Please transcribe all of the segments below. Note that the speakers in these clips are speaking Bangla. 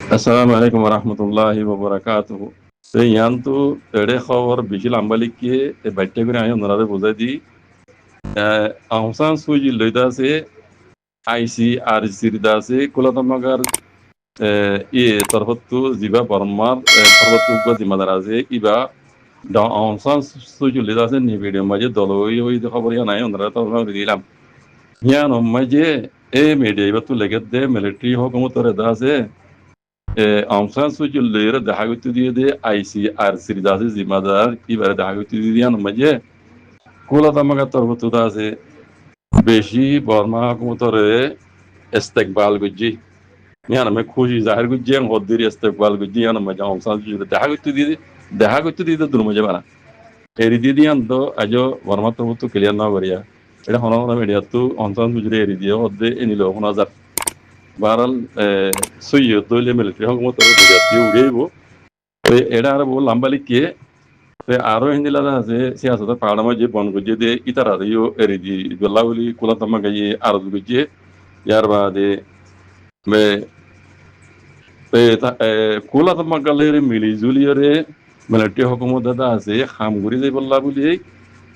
Assalamu alaikum warahmatullahi wabarakatuh. Yantu ede khawar bishil ambaliki e batte guri ayo narade bozadi Aung San Suu Kyi loida se ICRC da se kulatamagar e tarfattu ziba barmar tarfattu gwa zimadar আছে iba da Aung San Suu Kyi loida se ni video maje doloi oi de khabar ya nayo narade to dilam yan maje e media ibatu legedde military hukumatore da se Aung San Suu Kyi loira dahagutu de ICRC da se zimadar ibara dahagutu yan maje kulatamagar tarfattu da se বেশি বর্মা হুকুমতরে ইস্তেকবাল গুজি ইয়ানা মে খুশি জাহির গুজি আং হদ্দির ইস্তেকবাল গুজি ইয়ানা মে জাম সাল জুদে দেখা করতে দিদি দুর মজে বানা এরি দিদি আনতো আজো বর্মা তো ক্লিয়ার না করিয়া এটা হন হন মিডিয়া তো অনসান জুজরে এরি দিয়ে হদ্দে এনিলো হন হাজার বারাল সুইয় দলে মিলিটারি হুকুমতরে বুঝাতি উড়েইবো এটা আর বল লাম্বালি কে আরো হিন্দিলা আছে সিয়াসত পাড়ামা যে বন গুজে দে ইতারা ইও এরিদি গল্লাউলি কুলাতামা গায়ে আরজ গুজে ইয়ার বাদে মে কুলাতামা গালের মিলি জুলিয়রে মিলিটারি হুকুমত দাদা আছে খামগুড়ি যে বল্লা বলি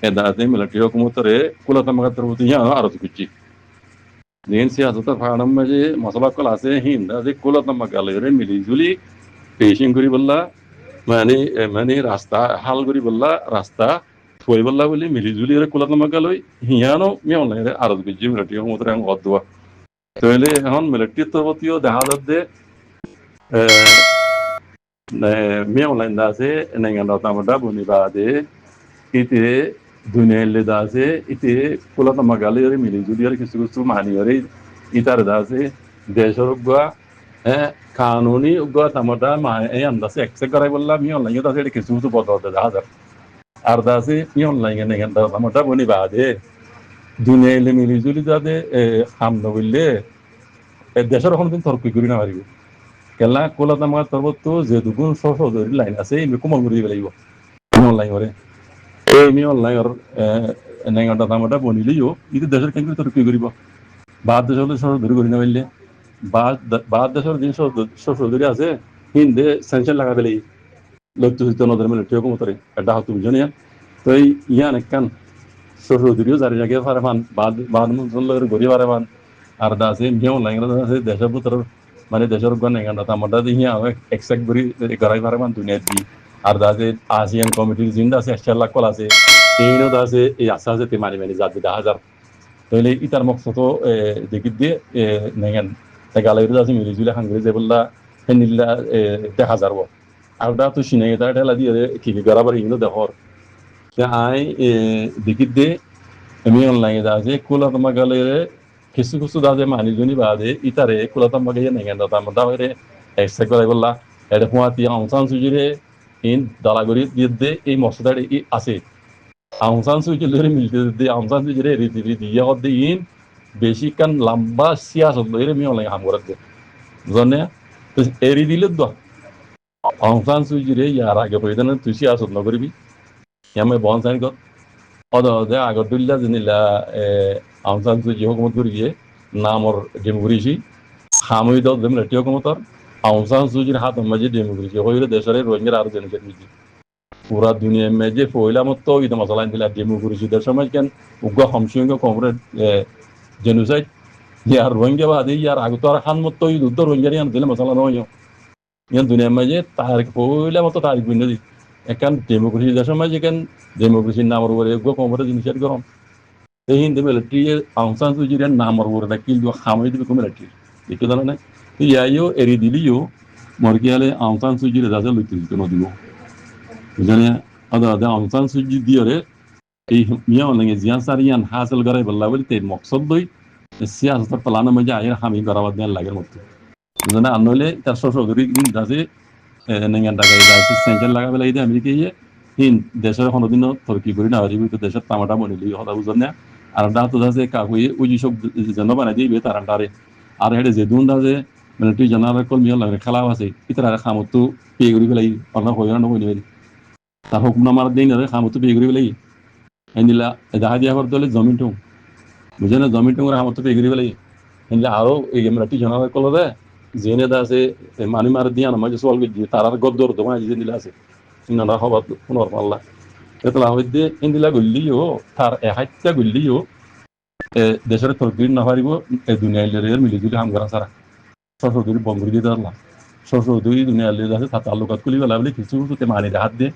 এদা আছে মিলিটারি হুকুমতরে কুলাতামা গাতর হতে ইয়া আরজ গুজে দেন সিয়াসত পাড়ামা যে মশলা কল আছে হিন্দা যে কুলাতামা গালের মিলি জুলি পেশিং করি বললা মানে রাস্তা হাল করি বললা রাস্তা থই বললা বলি মিলিজুলি কুলাতমা গালই হিয়ানো মিয়লে আরজ গুজি মিলিটারি হুকুমতরে আং অদ্দুয়া তইলে এখন মিলিটারি তরফতিও দেখা যাচ্ছে মিয়লে দাসে নেঙ্গান রতামটা বনি বাদে ইতে দুনিয়ালে দাসে ইতে কুলাতমা গালের মিলিজুলি আর কিছু কিছু মানিয়রে ইতার দাসে দেশের গুয়া কানুনি উগ্র তামটা এই আন্দাজে এক্সেপ্ট করাই বললাম মি অনলাইনে দাসে এটা কিছু কিছু বদল হাজার আর দাসে মি অনলাইনে নেই তামটা বনি বাদে দুনিয়া এলে মিলিজুলি যাতে হাম নবললে দেশের কোনোদিন তর্ক করি না পারিব কেলা কোলা তামার তরবত যে দুগুণ সহজরি লাইন আছে এই কোমল করে দিব লাগিব অনলাইন করে এই মি অনলাইনের নেগাটা তামটা বনিলেও ইতি দেশের কেন তর্ক করিব বাদ দেশ হলে সহজরি করি না পারলে বাদ দেশের জিনিস সশরীরে আছে হিন্দে সেনশন লাগা পেলে লক্ষ্য হইতে নজর মিলিটারি হুকুমতরে এটা হতো বুঝনি তো এই ইয়ান একখান সশরীরেও জারি জায়গায় পারে মান বাদ মুসল্লের গড়ি পারে মান আর দাসে মিয়াও লাইন আছে দেশের ভিতর মানে দেশের গণ এখানটা আমারটা দিয়ে এক্সেক্ট করি গড়াই পারে মান দুনিয়া দি আর দাসে আসিয়ান কমিটির জিন্দা আছে 1 লাখ কল আছে এইনো দাসে এই আশা আছে তে মানি যাতে 10,000 তাহলে ইতার মকসদ দেখি দিয়ে নেগেন গালাইরো আছে মিলিজুলে হাঙ্গরি যে বললা হেনিল্লা দেখা যাবো আর দা তো সিনে এটা ঠেলা দিয়ে কি গড়াবার ইনো দেখর আই দেখি দিয়ে আমি অনলাইনে আছে কুলাতমা গালেরে কিছু কিছু দাজে মানিজনি বাদে ইতারে কুলাতমা গায়ে নেগেন দাম দাওরে এক্সেক্ট করে বললা এটা হুয়াতি আউং সান সুজিরে ইন দালাগরি দিয়ে এই মসলাটা আছে Aung San Suu Kyi lere milte de Aung San Suu Kyi riti ya de in beshi kan lamba siyasat lere mi olay ham gorat de zonne to eri dile do Aung San Suu Kyi ya ra ge poidan tu siyasat no goribi yame bon san go odo de agor dulla jinila Aung San Suu Kyi hukumat goriye namor democracy hamoi do dem lati hukumator Aung San Suu Kyi hat maji democracy hoire deshare rohingya ar jene miji पूरा दुनिया में जे फोइला मत तो इधर मसला इंदिला डेमोक्रेसी दर समझ के उग्र हमसिंग को कॉमरेड जेनोसाइड यार रोहिंग्या बादे यार आगु तो खान मत तो इधर उधर रोहिंग्या यार दिले मसला नो यो यार दुनिया में जे तारीख फोइला मत तो तारीख बिन दी एकान डेमोक्रेसी दर समझ के डेमोक्रेसी नाम और उग्र कॉमरेड इनिशिएट करो ते हिंद में मिलिट्री आउंग सान सू जी नाम और ना किल दो खामे दी को मिलिट्री इके दला ने तो यायो एरी दिलियो मरकियाले आउंग सान सू जी दाजा लुति तो दिगो বুঝনে আদা আউং সান সু জি দিরে এই মিয়া লাগে জিয়ান সারিয়ান হাসিল করে বললা বলতে মকসদ দই সিয়াসত প্লান মধ্যে আয়ের হামি করাবাদ দেন লাগে মত বুঝনে আনলে তার সশরীর দিন দাসে নেঙ্গান টাকা দাসে সেন্টার লাগাবে লাগে আমেরিকা ইয়ে হিন দেশের কোনদিনও তরকি করি না হরিবি তো দেশের তামাটা বনিলি হদা বুঝনে আর দা তো দাসে কাকুই উজি সব যেন বানাই দিবে তার আন্ডারে আর হেডে যে দুন দাসে মানে তুই জানার কল মিয়া লাগে খেলা আছে ইতরা খামতো পে করি ফেলাই অন্য হইরা ন হইনি তার হুকুমনামার দিন খামতো পে করি ফেলাই এনিলা দেখা দিয়া করতে জমিন টুং বুঝে না জমিন টুং খামতো পে করি ফেলাই এনিলা আরো এই আমরা টি জানার কল দে জেনে দা আছে মানি মার দিয়া না মাঝে সওয়াল গজি তারার গদ্দর তো মাঝে দিলা আছে ইনারা হবাত পুনর পাল্লা এতলা হইতে ইন্দিলা গল্লিও তার এহাইত্যা গল্লিও দেশের তরবির না পারিব দুনিয়ার মিলিজুলি হাম করা সারা সশরীর বঙ্গুরি দিয়ে ধরলাম সশরীর দুনিয়ার আছে তার তালুকাত খুলি গেলা বলে কিছু কিছুতে মানির হাত দিয়ে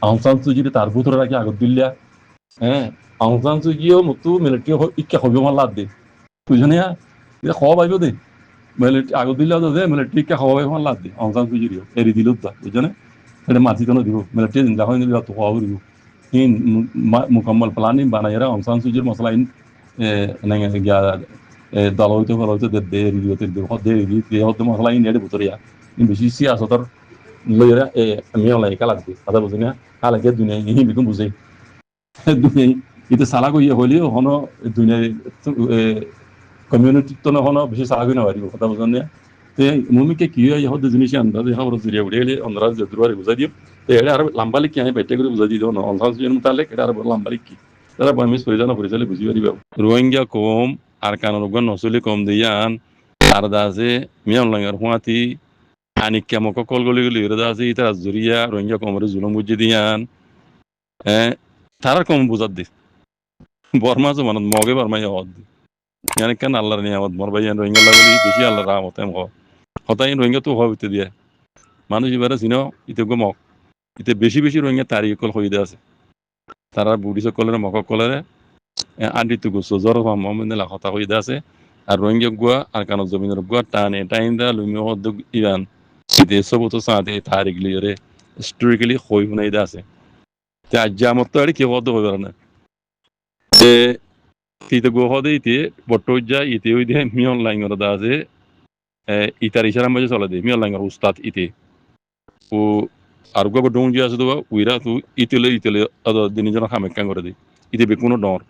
আহসান সুজিরে তার ভিতরে রাখি আগত দিল্লা হ্যাঁ আহসান সুজিও মতো মিলিটারি ইচ্ছা হবে আমার লাভ দে বুঝনে খাওয়া পাইব দে মিলিটারি আগত দিল্লা দে মিলিটারি ইচ্ছা খাওয়া পাইব আমার লাভ দে আহসান সুজিরিও এরি দিল বুঝনে এটা মাটি তো দিব মিলিটারি জিন্দা হয় নিলে তো খাওয়া দিব in mukammal planning banayera aung sujir masala in nang ya daloito daloito de rio de hode ri de hode masala in ede butoria in bisi siyasatar loira amiya lai kala de ada buzina hala ge dunya hi bikum buzai dunya ite sala ko ye holio hono dunya community to no hono bisi sala ko na bari কথা বুঝনে তে মুমিকে কি হয় হদ জিনিস আন্দাজ খবর জরিয়া উড়েলে অন্ধ্রাজ জদুয়ারে বুঝাই দিও তো এটা আর লাম্বালিক কি আমি বেটে করে বুঝাই দিও না অনসান সুজন মুতালে এটা আর লাম্বালিক কি তারা বমিস পরিজানা পরিচালে বুঝি পারিবা রোহিঙ্গা কম আর কানুন নসলি কম দিয়ান আর দাসে মিয়ান লাঙ্গার হুয়াতি আনিক কেমক কল গলি গলি দাসে ইতা জরিয়া রোহিঙ্গা কমরে জুলুম বুঝি দিয়ান তারার কম বুঝাত দি বর্মা জমানত মগে বর্মা হদ يعني كان الله নিয়ামত মরবাইয়ান রোহিঙ্গা লাগলি বেশি আল্লাহ রহমত এম হতাই রোহিঙ্গা তো হইতে দিয়ে মানুষ এবারে চিনো ইতে গমক ইতে বেশি বেশি রোহিঙ্গা তারিখ কল হইতে আছে তারা বুড়ি সকলের মক কলেরে আন্টি তো গুছো জ্বর মমিনা হতা হইতে আছে আর রোহিঙ্গা গুয়া আর কানো জমিনের গুয়া টানে টাইন দা লুমি হদ ইরান ইতে সব তো সাথে তারিখ লিয়ে হিস্টোরিক্যালি হই হুনাইতে আছে তে আজ আমার তো আর কি হদ হইবার না তে Tito gohode ite bottoja ite oide mi online ora daze itar isharam baje solade mi online ora ustad ite o argo bo donji asdo uira tu itele ado dinijana khame kan gore de ite be kuno dor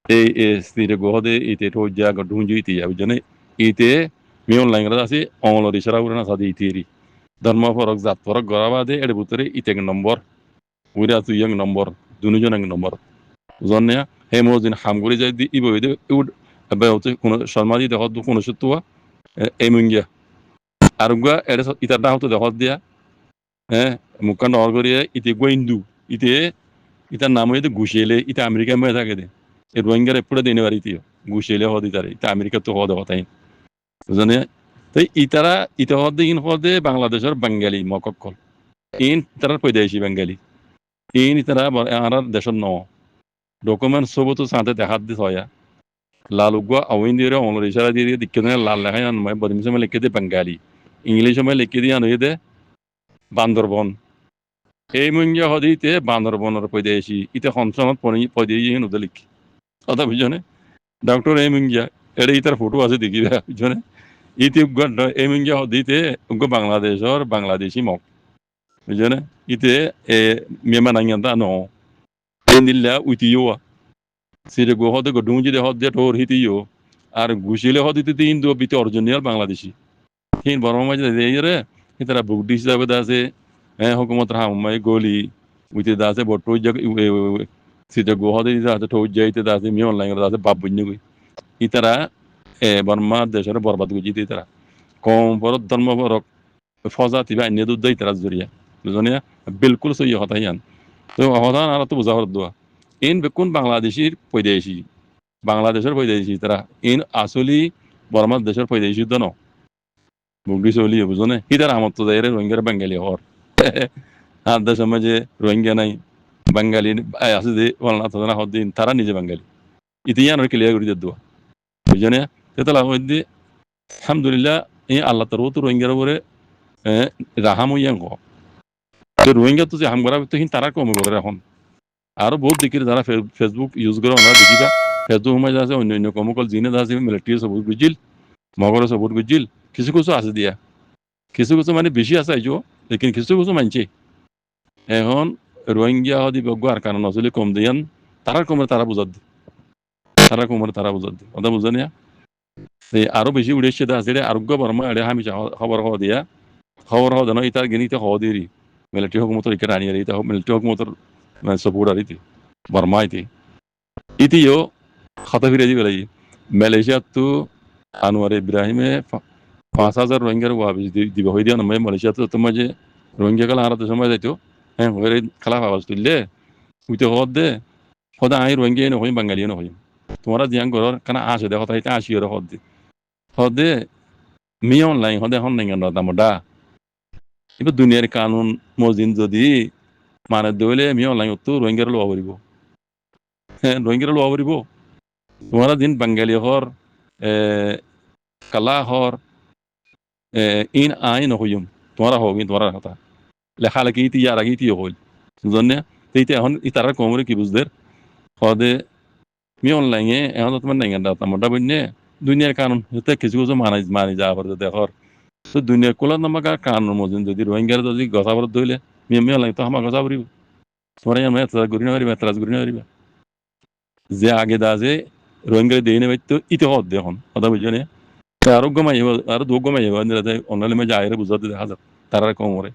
e stire gohode ite toja go donji ite ya jane ite mi online ora daze onlo ishara urana sadi iteri dharma forok zat forok gorabade ede butore ite number uira tu yang number dunijana number zonne হেমোজিন হামগুলি যাই দি ইবো ইদে উড আবাউতে কোন শর্মাদি দেখো দু কোন সতুয়া এমুঙ্গিয়া আরুগা এর ইতার না হতো দেখো দিয়া মুকান অরগরিয়া ইতে গোইন্দু ইতে ইতার নাম হইতে গুশেলে ইতে আমেরিকা মে থাকে দে এ রোহিঙ্গার এপুড়ে দিনে বাড়িতে গুশেলে হদি তারে ইতে আমেরিকা তো হদ হতাই বুঝনে তাই ইতারা ইতে হদ ইন হদে বাংলাদেশের বাঙালি মকক্কল ইন তারা পয়দাইশি বাঙালি ইন ইতারা আর দেশের ন ডকুমেন্ট সব তো সাথে দেখাত দিস হয় লালুগা আউইন দিয়ে অনর ইশারা দিয়ে দিকে লাল লেখাই আনমাই বদিমসে মে লিখে দে বাঙালি ইংলিশে মে লিখে দিয়ে আনই দে বান্দরবন এই মুঙ্গিয়া হদিতে বান্দরবনের পয়দাইশি ইতে হনসনত পয়দাইশি নুদে লিখি কথা বুঝনে ডক্টর এই মুঙ্গিয়া এটা ইতার ফটো আছে দেখিবা বুঝনে ইতে এই মুঙ্গিয়া হদিতে বাংলাদেশের বাংলাদেশি মক বুঝনে ইতে মেমা নাঙ্গা ন দিল্লা উইতিওয়া সিরে গো হদে গো ডুঞ্জি দে হদে টোর হিতিও আর গুশিলে হদিতে ইন্দো বিতে অরিজিনাল বাংলাদেশি হিন বর্মা মাঝে দেইরে হিতারা বুকডি হিসাবে দাসে হুকুমত রাহমাই গলি উইতে দাসে বটো জগ সিরে গো হদে দাসে টো যাইতে দাসে মি অনলাইন দাসে বাপ বুঝনি গই হিতারা বর্মা দেশের বরবাদ গুজি দিতারা কম পরত ধর্ম পরক ফজা তিবা নেদু দেই তারা জরিয়া বুঝনিয়া বিলকুল সই হতাইয়ান তো অবদান আর তো বুঝাবার দোয়া ইন বেকুন বাংলাদেশির পয়দাইশি বাংলাদেশের পয়দাইশি তারা ইন আসলি বর্মা দেশের পয়দাইশি তো ন বুগডি চলি বুঝনে ইতার আমত তো যাইরে রোহিঙ্গার বাঙালি হর আর দেশ সমাজে রোহিঙ্গা নাই বাঙালি আছে যে বলনা তো না হদিন তারা নিজে বাঙালি ইতিয়ান আর ক্লিয়ার করে দোয়া বুঝনে তেতলা হইদি আলহামদুলিল্লাহ এই আল্লাহ তার তো রোহিঙ্গার উপরে রাহাম ইয়াং হ তো রোহিঙ্গা তো যে হাম করা তো তারা কম করে এখন আরো বহুত দেখি যারা ফেসবুক ইউজ করে ওনারা দেখিবা ফেসবুক সময় আছে অন্য অন্য কমকল জিনে আছে মিলিটারি সবুজ বুঝিল মগর সবুজ বুঝিল কিছু কিছু আছে দিয়া কিছু কিছু মানে বেশি আছে আইজো লেকিন কিছু কিছু মানছে এখন রোহিঙ্গা হদি বগ্য আর কারণ আসলে কম দিয়ান তারা কমরে তারা বুঝাত দি তারা কমরে তারা বুঝাত দি কথা বুঝানিয়া আরো বেশি উড়েছে আছে আরোগ্য বর্মা এড়ে আমি খবর হওয়া দিয়া খবর হওয়া জানো ইতার গেনিতে হওয়া দিয়ে মিলিটারি হুকুমতর ইকে রানিয়ে ইতা military হুকুমতর support ari ti Burma iti yo khata fire di belai Malaysia tu Anwar Ibrahim 5,000 রোহিঙ্গার ওয়াবি দিব হয়ে দিয়া নয় মালয়েশিয়া তো তোমার যে রোহিঙ্গা কালা হারাতে সময় যাইতো হ্যাঁ হয়ে খেলা আওয়াজ তুললে উইতে হদ দে হদা আই রোহিঙ্গা এনে হই বাঙালি এনে হই তোমরা জিয়াং করর কানা আসে দেখো তাই আসি ওর হদ দে মি অনলাইন হদে হন নাই গান দামডা এবার দুনিয়ার কানুন মজিন যদি মানে দইলে মি অনলাইন তো রোহিঙ্গার লো আবরিব হ্যাঁ রোহিঙ্গার লো আবরিব তোমরা দিন বাঙালি হর কালা হর ইন আইন হইম তোমরা হোক তোমরা কথা লেখালেখি ইতি ইয়ার আগে ইতি হইল জন্য এইটা এখন ইতারা কমরে কি বুঝদের হদে মি অনলাইনে এখন তোমার নাই গান্ডা তামটা বন্যে দুনিয়ার কানুন হতে কিছু কিছু মানি যা পারে দেখর তো দুনিয়ার কোলা নামাকা কানুন মজিন যদি রোহিঙ্গার যদি গছা বরত ধইলে মি অনলাইন তো আমার গছা পড়িব তোমরা আমি এতরাজ ঘুরি না পারিবা এতরাজ ঘুরি না পারিবা যে আগে দা যে রোহিঙ্গার দিয়ে নেবে তো ইতি হদ দেখুন কথা বুঝছো না আরো গমাই আরো দু গমাই অনলাইনে মে যায় বুঝাতে দেখা যাক তারা কমরে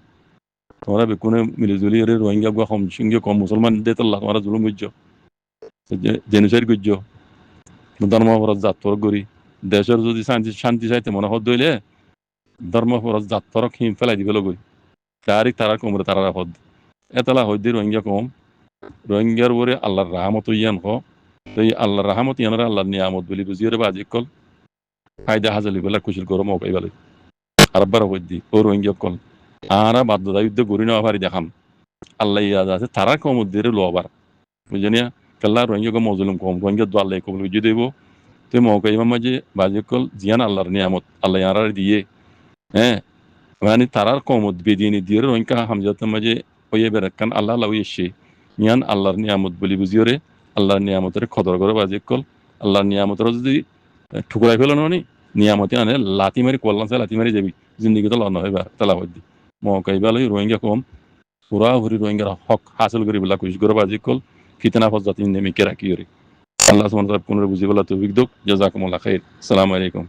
তোমরা বেকুনে মিলিজুলি রোহিঙ্গা কম সঙ্গে কম মুসলমান দিয়ে তো তোমরা জুলুম বুঝছো জেনুসাইড করছো ধর্ম ফরজ জাত ফরক করি দেশের যদি শান্তি চাইতে মনে হদ দইলে ধর্ম ফরজ জাত ফরক হিম ফেলাই দিবে লগই তারিখ তারা কমরে তারা হদ এতলা হদ্দি রোহিঙ্গা কম রোহিঙ্গার উপরে আল্লাহর রাহমত ইয়ান হ তো এই আল্লাহর রাহমত ইয়ানরা আল্লাহর নিয়ামত বলি বুঝিয়ে বাজি কল ফায়দা হাজালি বেলা কুশল গরম হবাই বলে আরবার হদ্দি ও রোহিঙ্গা কল আরা বাধ্যতা যুদ্ধ করি নেওয়া পারি দেখাম আল্লাহ ইয়াদ আছে তারা কম উদ্দের লো আবার বুঝলিয়া কাল্লা রোহিঙ্গা মজলুম কম রোহিঙ্গা দো আল্লাহ কবল বুঝিয়ে দেব তো মৌকা ইমাম মাঝে বাজি কল জিয়ান আল্লাহর নিয়ামত আল্লাহ ইয়ার দিয়ে হ্যাঁ মানে তারার কমত বেদিয়ে দিয়ে রোহিঙ্গা হামজাতের মাঝে ওই বেরাক্কান আল্লাহ লাউ এসে ইয়ান আল্লাহর নিয়ামত বলি বুঝিয়ে আল্লাহর নিয়ামতের খদর করে বাজি কল আল্লাহর নিয়ামতের যদি ঠুকরাই ফেলো নি নিয়ামতে আনে লাতি মারি কল্যাণ লাতি মারি যাবি জিন্দিগি তো লন হইবা তালা হদ্দি মৌকাই বেলা রোহিঙ্গা কম পুরা ভরি রোহিঙ্গার হক হাসিল করি বেলা কুশ করে বাজি কল কিতনা ফজ জাতি নেমি কেরা কি আল্লাহ সুবহানাহু ওয়া তাআলা পুনর বুঝি বলা তৌফিক দাও জাযাকুমুল্লাহ খাইর আসসালামু আলাইকুম